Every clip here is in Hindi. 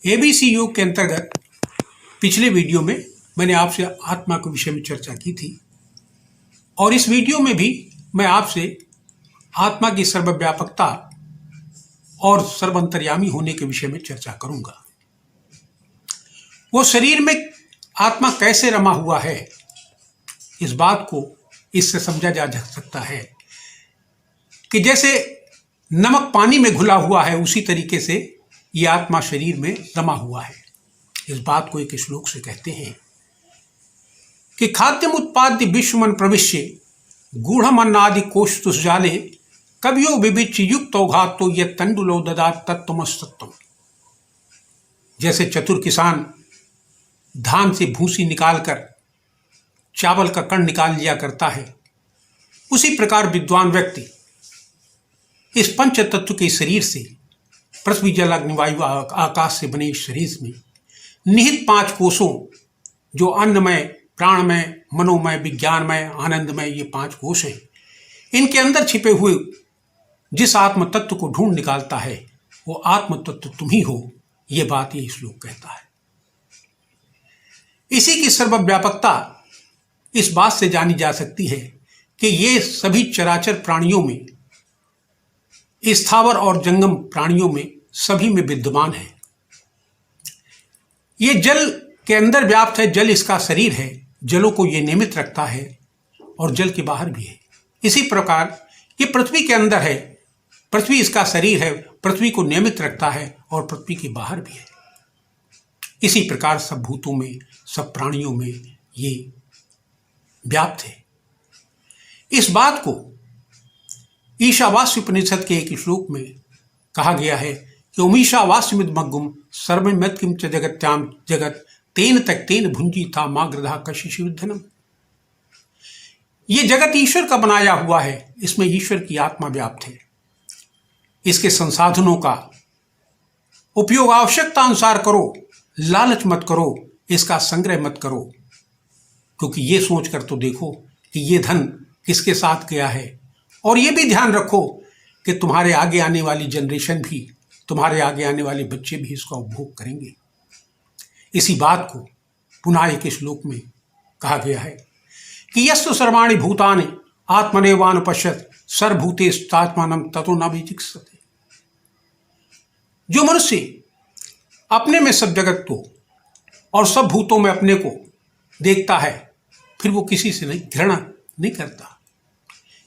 एबीसी योग के अंतर्गत पिछले वीडियो में मैंने आपसे आत्मा के विषय में चर्चा की थी और इस वीडियो में भी मैं आपसे आत्मा की सर्वव्यापकता और सर्वंतर्यामी होने के विषय में चर्चा करूंगा। वो शरीर में आत्मा कैसे रमा हुआ है, इस बात को इससे समझा जा सकता है कि जैसे नमक पानी में घुला हुआ है उसी तरीके से ये आत्मा शरीर में रमा हुआ है। इस बात को एक श्लोक से कहते हैं कि खाद्यम उत्पाद्य विश्वमन प्रविश्य गूढ़म अन्नादि कोष्ठुजाले कवियो विविच युक्त औघातो ये तंडुलो ददात तत्वमस्तत्वम। जैसे चतुर किसान धान से भूसी निकालकर चावल का कण निकाल लिया करता है, उसी प्रकार विद्वान व्यक्ति इस पंच तत्व के शरीर से, पृथ्वी जल अग्नि वायु आकाश से बने इस शरीर में निहित 5 कोषों जो अन्नमय, प्राणमय, मनोमय, विज्ञानमय, आनंदमय, ये 5 कोष हैं, इनके अंदर छिपे हुए जिस आत्म तत्व को ढूंढ निकालता है वो आत्म तत्व तुम ही हो। ये बात ये श्लोक कहता है। इसी की सर्वव्यापकता इस बात से जानी जा सकती है कि ये सभी चराचर प्राणियों में, स्थावर और जंगम प्राणियों में, सभी में विद्यमान है। ये जल के अंदर व्याप्त है, जल इसका शरीर है, जलों को ये नियमित रखता है और जल के बाहर भी है। इसी प्रकार ये पृथ्वी के अंदर है, पृथ्वी इसका शरीर है, पृथ्वी को नियमित रखता है और पृथ्वी के बाहर भी है। इसी प्रकार सब भूतों में, सब प्राणियों में ये व्याप्त है। इस बात को ईशावास्य उपनिषद के एक श्लोक में कहा गया है कि ओमीशावास्यमिदमग्गुम सर्वमिद किम च जगत्याम जगत तेन तक तेन भुंजी था माग्रधा कशिशुद्धनम। ये जगत ईश्वर का बनाया हुआ है, इसमें ईश्वर की आत्मा व्याप्त है। इसके संसाधनों का उपयोग आवश्यकता अनुसार करो, लालच मत करो, इसका संग्रह मत करो, क्योंकि ये सोच कर तो देखो कि ये धन किसके साथ गया है, और ये भी ध्यान रखो कि तुम्हारे आगे आने वाली जनरेशन भी, तुम्हारे आगे आने वाले बच्चे भी इसका उपभोग करेंगे। इसी बात को पुनः एक श्लोक में कहा गया है कि यस्तु सर्वाणि भूतानि आत्मनेवानुपश्यत् सर्वभूतेस्तात्मानं ततो न विजिक्षते। जो मनुष्य अपने में सब जगत को और सब भूतों में अपने को देखता है, फिर वो किसी से नहीं घृणा नहीं करता।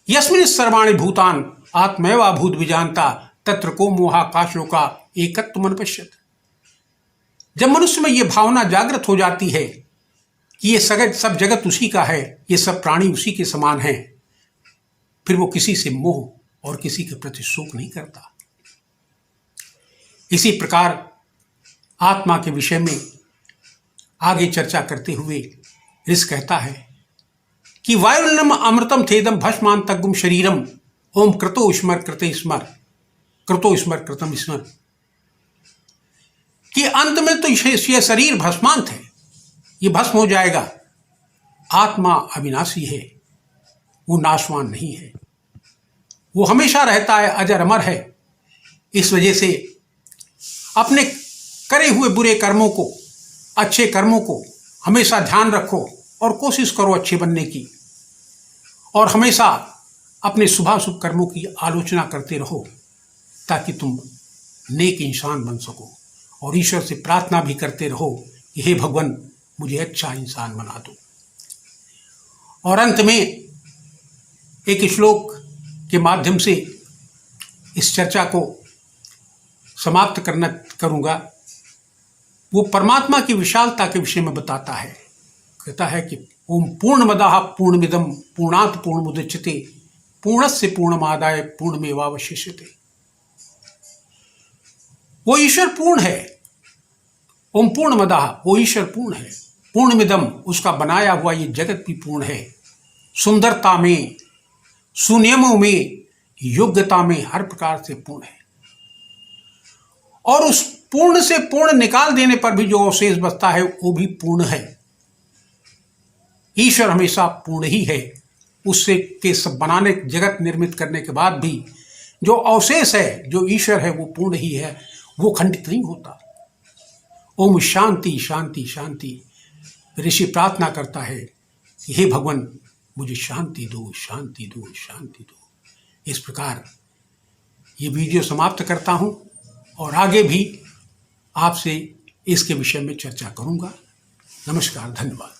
यस्मिन् सर्वाणि भूतान आत्मैवा भूत विजानता तत्र को मोहाकाशों का एकत्व मन पश्यत। जब मनुष्य में ये भावना जागृत हो जाती है कि ये सब जगत उसी का है, ये सब प्राणी उसी के समान हैं, फिर वो किसी से मोह और किसी के प्रति शोक नहीं करता। इसी प्रकार आत्मा के विषय में आगे चर्चा करते हुए ऋष कहता है कि वायुर्नम अमृतम थेदम भस्मांतगुम शरीरम ओम कृतो स्मर कृते स्मर कृतो स्मर कृतम स्मर। कि अंत में तो ये शरीर भस्मांत है, ये भस्म हो जाएगा। आत्मा अविनाशी है, वो नाशवान नहीं है, वो हमेशा रहता है, अजर अमर है। इस वजह से अपने करे हुए बुरे कर्मों को, अच्छे कर्मों को हमेशा ध्यान रखो और कोशिश करो अच्छे बनने की, और हमेशा अपने शुभाशुभ कर्मों की आलोचना करते रहो ताकि तुम नेक इंसान बन सको, और ईश्वर से प्रार्थना भी करते रहो कि हे भगवान मुझे अच्छा इंसान बना दो। और अंत में एक श्लोक के माध्यम से इस चर्चा को समाप्त करूंगा। वो परमात्मा की विशालता के विषय में बताता है। कहता है कि ओम पूर्णमदः पूर्णमिदं पूर्णात् पूर्णमुदच्यते पूर्णस्य पूर्णमादाय पूर्णमेवावशिष्यते। वो ईश्वर पूर्ण है। ओम पूर्णमदः, वो ईश्वर पूर्ण है। पूर्णमिदं, उसका बनाया हुआ ये जगत भी पूर्ण है। सुंदरता में, सुनियमों में, योग्यता में हर प्रकार से पूर्ण है। और उस पूर्ण से पूर्ण निकाल देने पर भी जो अवशेष बचता है वो भी पूर्ण है। ईश्वर हमेशा पूर्ण ही है। उससे के सब बनाने, जगत निर्मित करने के बाद भी जो अवशेष है, जो ईश्वर है, वो पूर्ण ही है, वो खंडित नहीं होता। ओम शांति शांति शांति। ऋषि प्रार्थना करता है कि हे भगवान, मुझे शांति दो, शांति दो, शांति दो। इस प्रकार ये वीडियो समाप्त करता हूँ और आगे भी आपसे इसके विषय में चर्चा करूँगा। नमस्कार, धन्यवाद।